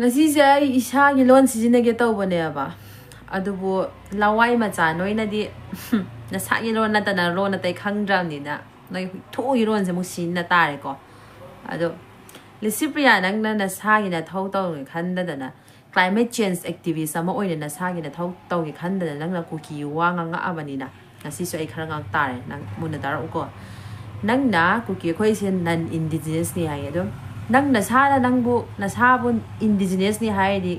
ngasi je isha gi lon sijine ge taw bane ba adubu lawai macha noina di na sa gi lon na ta na ro na tai khang dram ni na noi tho gi lon se mu sin na ta re ko ado lisipria nang na sa gi na thau taw ni khan da na climate change activist ama oine na sa gi na thau taw gi khan da nang na ku ki wa nga abani na ngasi so ai khara nga ta re nang mun na dar ko nang na ku ki khoi sen nan indigenous ni ai ado nang na sa nang bu na sa bu indigenous ni hai di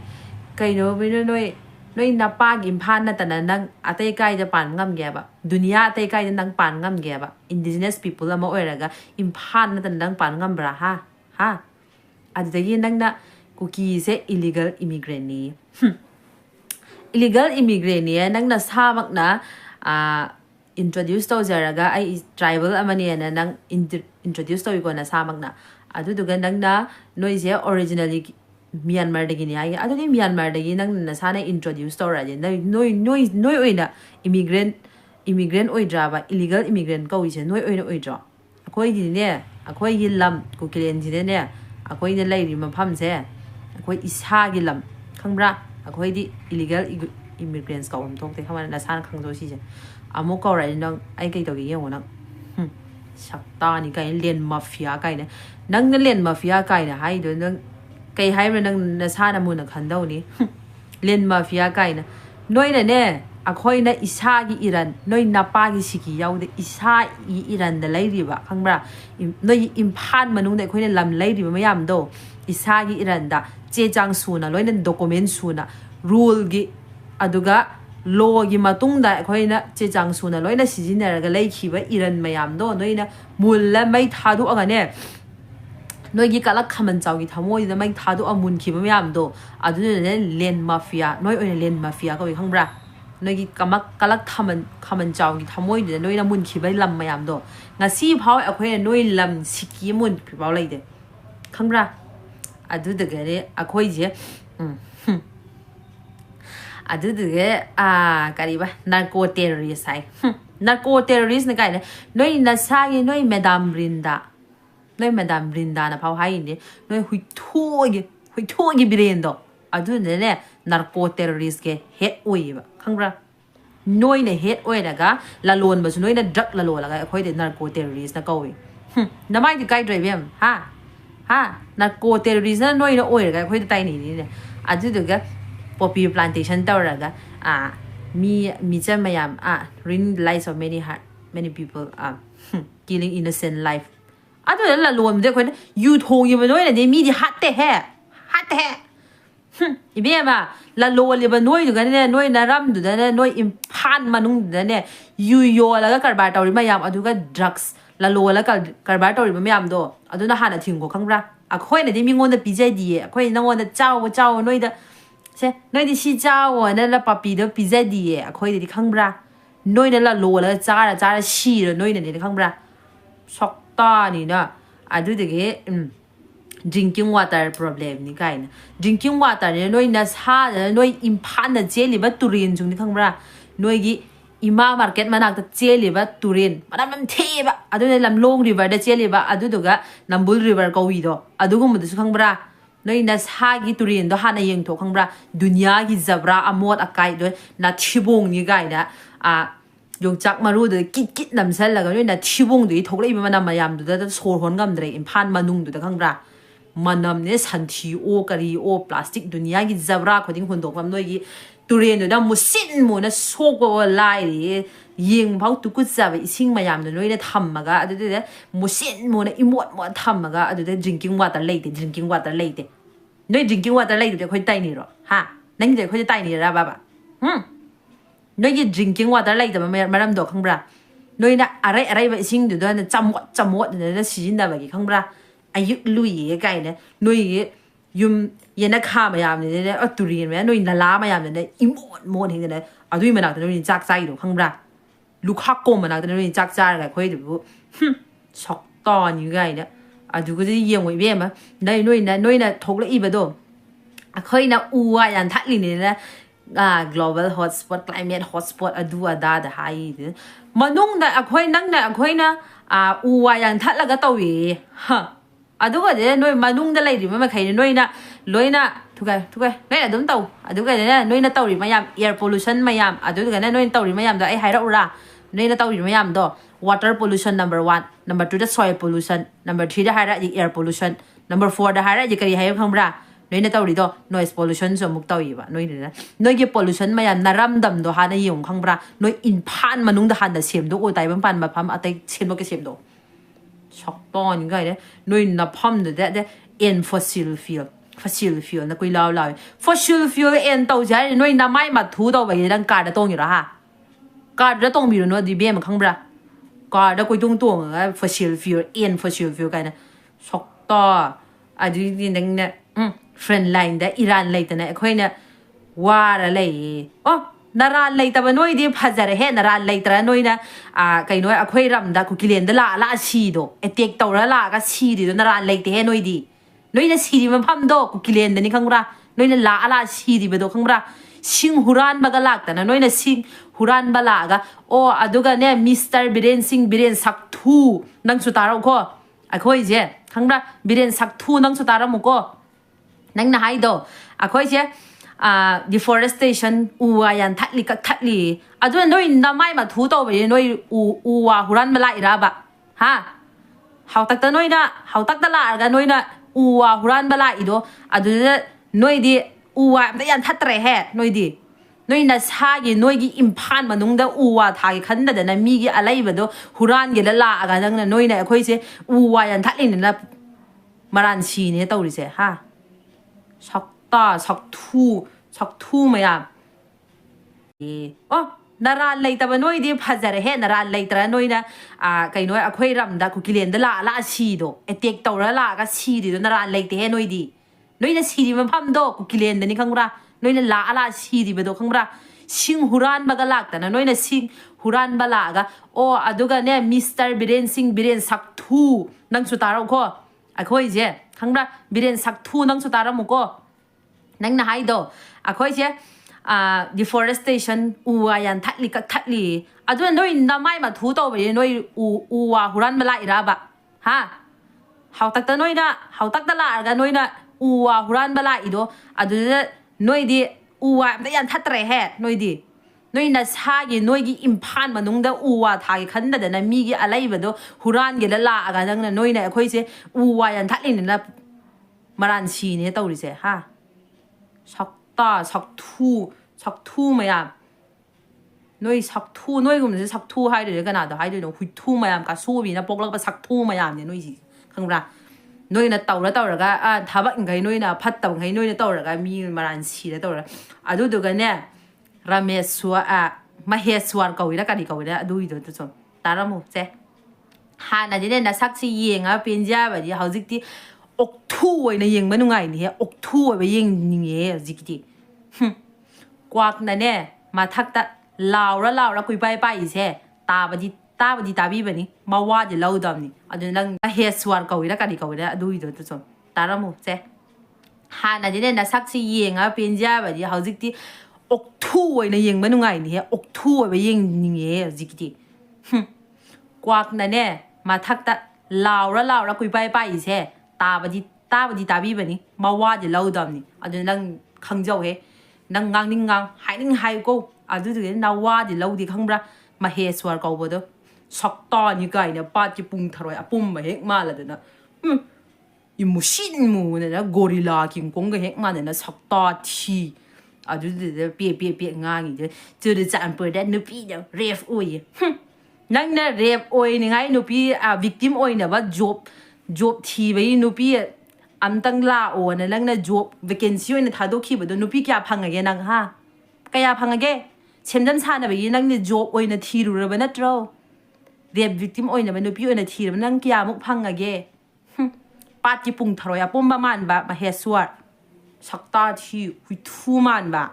kai no bi noi na pa gi phan na ta na nang atai kai da pan ngam ge ba dunia atai kai da nang pan ngam ge ba indigenous people ama oiraga imphan na ta nang pan ngam bra ha adagi nang na kuki se illegal immigrant ni illegal immigrant ni nang na sa mak na introduce to jaraga ai tribal amani na nang introduce to ko na sa mak na adu duga nang na noi je originally Myanmar de gini ai adu ni Myanmar de gi nang na sa na introduce to ra je noi oina immigrant oi dra ba illegal immigrant ko ise noi oina oi dra akoi gi ne akoi gi lam ku kilen ji ne akoi ne lai ri ma pham se akoi isa gi lam khangbra akoi di illegal immigrants ko om thok te khamana na sa na khang do si je amo ko ra nang ai kai to gi yeng nang sakta ni kai len mafia kai ne nang na len mafia kai na hai do nang kai hai ra nang na sa na mu na khan do ni len mafia kai na noi na ne akoi na isa gi iran noi na pa gi siki yaw de isa gi iran da lai ri ba khangbra noi imphan manung de khoi na lam lai ri ba mayam do isa gi iran da che jang su na loi na document su na rule gi aduga law gi matung da khoi na che jang su na loi na sijina ga lai khi ba iran mayam do noi na mul la mai thadu aga ne noi gi kala khaman chaw gi thamoi da mai thadu amun khi ba mayam do adu ne len mafia noi oina len mafia ko khangbra noi gi kamak kalak khaman chaw gi thamoi da noi na mun khi ba lam mayam do ngasi phau akhoi noi lam siki mun phi phau lai de khangbra adu de gare akhoi je adu de kariba narco terrorist hai narco terrorist na kai ne noi na sa gi noi madam Brinda na phau hai ni noi hui thu gi birendo adu ne narco terrorist ge head oi ba khangra noi ne head oi daga la lon ba su noi na drug la lo la ga khoi de narco terrorist na kawi na mai di kai drive ha narco terrorist na noi na oi ga khoi de tai ni ne adu ga poppy plantation tawra ga mi cha mayam ruin lives of many people killing innocent life adu la lom de khoi you tho yi ba noi na de mi di hat te he ibe ma la lo le ba noi du ga ne noi na ram du da ne noi imphan manung da ne you yo la ga karbar tawri mayam adu ga drugs la lo la karbar tawri mayam do adu na hana thing ko khangbra akhoi na de mi ngon da pijai di akhoi na ngon da chaw noi da se noi di si chaw na la papi do pijai di akhoi de khangbra noi na la lo la cha ra si ro noi na de khangbra sok ta ni na adu de ge drinking water problem ni kai na drinking water ne noi na sa noi imphan na jeli ba turin jung ni khangbra noi gi ima market manak ta jeli ba turin manam the ba adu ne lam long river da jeli ba adu duga nambul river ko wi do adu gum du khangbra noi na sa gi turin do hana yeng tho khangbra dunya gi zabra amot akai do na thibong ni gai na yongchak maru de kit nam sal la ga noi na thibong du thok lai ba manam mayam du da sor hon gam dre imphan manung du da khangbra manam ne santhi o kari o plastic dunia gi zabra khoding hun dok pam noi gi turen do da musin mo na soko lai ri yeng phau tu ku za ba ising mayam do noi na thammaga adu de musin mo na imot mo thammaga adu de drinking water lei de noi drinking water lei de khoi tai ni ro ha nang de khoi tai ni ra ba noi gi drinking water lei da maram do khangbra noi na arai ba ising do na chamot na sijin da ba gi khangbra ayuk lui gai ne noi yum yena kha ma yam ne aturi me noi na la ma yam ne imot mon hin ne adui ma na noi jak sai do khangbra lu kha ko ma na noi jak ja ga khoi du sok to ni gai ne adu ko ji yeng wi be ma noi na thok la i ba do khoi na u wa yan that li ne na global hotspot climate hotspot adu ada da hai manung da akhoi nang da akhoi na u wa yan that la ga tawi ha aduga de noi manung da lai ri ma khai noi na loina ทุกคนน้อยนะดุมเต่าทุกคนเนี่ยน้อยนะเต่าหรือไม่ยาม air pollution ไม่ยามทุกคนเนี่ยน้อยเต่าหรือไม่ยามตัวไอ้ไฮเราละน้อยนะเต่าหรือไม่ยามตัว water pollution number 1 number 2 the soil pollution number 3 the ไฮระอีก air pollution number 4 the ไฮระอีกกระดิ่งไฮพังบราน้อยนะเต่าหรือตัว noise pollution ส่วนมุกเต่าอีกวะน้อยเนี่ยนะน้อยกี่ pollution ไม่ยามนารัมดำตัวหาในยงพังบราน้อยอินพันมันนุ่งทหารแต่เสียมตัวโอ้ยตายบังพันมาพัมอะไรเสียมตัวก็เสียมตัวช็อกตอนยังไงเนี่ยน้อยนับพัมเด็ดin fossil fuel นะคุยเล่า fossil fuel เอ็นตัวใช่น้อยน้ำไม่มาทูตัวไปยังการจะตรงอยู่ละฮะการจะตรงมีรู้ว่าดีเบี้ยมันข้างบราการจะคุยตรงfossil fuel กันนะช็อกต่ออันนี้เนี่ยfriend line แต่อิหร่านเลยแต่เนี่ยคุยเนี่ยว่าอะไรอ๋อนาราเลยแต่ว่าน้อยดีพัฒนาเหตุนาราเลยแต่น้อยนะกันน้อยคุยรำได้คุยเรียนได้ละชีโดเอติกตัวละก็ชีดีนาราเลยแต่เหตุน้อยดีน้อยนะชีดีมันพัมโดคุยเรียนได้นี่ข้างบราน้อยนะละชีดีไปโดข้างบราชิงหุรันบากลักแต่น้อยนะชิงหุรันบาลากะโอ้อะดูกันเนี่ยมิสเตอร์บิเรนซิงบิเรนสักทูนั่งสุดตาเราก็คุยเจ้ข้างบราบิเรนสักทูนั่งสุดตาเรามุก็นั่งนะไฮโดคุยเจ้deforestation อูวายันทัดลีดูน้อยน้ำไม่มาทูโตไปน้อยอูวาหุรันบาลาอีราบะฮะเขาตักแต่น้อยนะเขาตักตลาดกันน้อยนะอูวาหุรันบาลาอีโดดูน้อยดีอูวาไม่ยันทัดเตะแห่น้อยดีน้อยน่ะชาเยน้อยกี่อิมพันมานุ่งเดอูวาทายขันเดนะมีกี่อะไรแบบดูหุรันกี่ละละกันนั่งน้อยเนี่ยคุยเสียอูวายันทัดลีนี่นะมารันชีเนี่ยตัวดิเสียฮะช็อกตาช็อกทูไหมอ่ะอ๋อนาราเลยแต่ว่าน้อยดีพัฒนาเหตุนาราเลยแต่น้อยนะกันน้อยคุยรำได้คุยเรียนได้ละชีโดเอติกตัวละก็ชีดีนาราเลยแต่น้อยดีน้อยนะชีดีมันพัมโดคุยเรียนได้นี่ข้างบราน้อยนะละชีดีไปโดข้างบราชิงหุรันบากลักแต่น้อยนะชิงหุรันบาลากะโอ้อะดูกันเนี่ยมิสเตอร์บิเรนซิงบิเรนสักทูนั่งสุดตาเราก็คุยเจ้ข้างบราบิเรนสักทูนั่งสุดตาเรามุก็นั่งนะไฮโดคุยเจ้deforestation อูวายันทัดลีดูน้อยน้ำไม่มาทูโตไปน้อยอูวาหุรันบาลาอีราบะฮะเขาตักแต่น้อยนะเขาตักตลาดกันน้อยนะอูวาหุรันบาลาอีโดดูน้อยดีอูวาไม่ยันทัดเตะแห่น้อยดีน้อยน่ะชาเยน้อยกี่อิมพันมานุ่งเดอูวาทายขันเดนะมีกี่อะไรแบบดูหุรันกี่ละกันนั่งน้อยเนี่ยคุยเสียอูวายันทัดลีนี่นะมารันชีเนี่ยตัวดิเสียฮะช็อกตาช็อกทูไหมอ่ะน้อยช็อกทูน้อยก็มันจะช็อกทูให้เดี๋ยวกันนะเดี๋ยวให้เดี๋ยวคุยทูไหมอ่ะก็สู้บีนะปกแล้วก็ช็อกทูไหมอ่ะเนี่ยน้อยสิข้างบนน้อยนะเต่าแล้วก็ถ้าว่าไงน้อยนะพัดเต่าไงน้อยนะเต่าแล้วก็มีมารันชีแล้วเต่าแล้วดูดูกันเนี่ยราเมสวัวมาเฮสวัวเกาหลีแล้วกันดีเกาหลีดูอีกตัวส่วนตาละมุเจ้ฮานาเนี่ยนะสักชีเองเป็นจ้าแบบนี้เขาจิกที่อกทูไว้ในยังไม่นุ่งไงเนี่ยอกทูไว้ไปยังเนี่ยจิกที่กวักนั่นเนี่ยมาทักตะลาวแล้วคุยไปอีเช่ตาบดีตาบีแบบนี้มาว่าจะเล่าดำนี่ดูนั่งเฮสวานเกาหลีแล้วกันดีเกาหลีดูอีกตัวส่วนตาละมุเจ้ฮานาเนี่ยนะสักชีเองเป็นจ้าแบบนี้เขาจิกที่อกทูไว้ในยังไม่นุ่งไงเนี่ยอกทูไว้ไปยังเนี่ยจิกที่กวักนั่นเนี่ยมาทักตะลาวแล้วคุยไปอีเช่ตาบดีตาบีแบบนี้มาว่าจะเล่าดำนี่ดูนั่งขังเจ้าเฮนั่งนิ่งหายก็ดูนาว่าดิเราดิข้างบนมาเฮสวาร์กเอาบ่doช็อกตอนนี่ไงเนี่ยป้าจะปุ่งทรอยปุ่มมาเฮกมาแล้วนะอีมูชินมูเนี่ยนะกอริลลากิงกงก็เฮกมาเนี่ยนะช็อกตอทีดูเปียงานอย่างเดียวเจอจะอันเปิดได้นุปีเดียวเรฟโอยนั่งเนี่ยเรฟโอยนี่ไงนุปีvictimโอยเนี่ยว่าจบทีไปนุปีอันตั้งลาโอเนี่ยแล้วเนี่ยจบ vacancy เนี่ยถ้าดูขี้บ่ดูนุปีแกพังไงนังฮะแกยาพังไงเช่นนั้นชาเนี่ยไปนั่งเนี่ยจบโอยเนี่ยทีรู้เลยนะเจ้าเรียบ victim โอยเนี่ยมันนุปีโอยเนี่ยทีมันนั่งแกยามุกพังไงปาจิปุ่งทรอยปุ่มประมาณแบบมาเฮสวาร์ชักตาที่หุยทูมันแบบ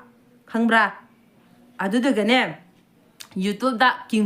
ข้างบนดูกันเนี่ย YouTube ได้กิน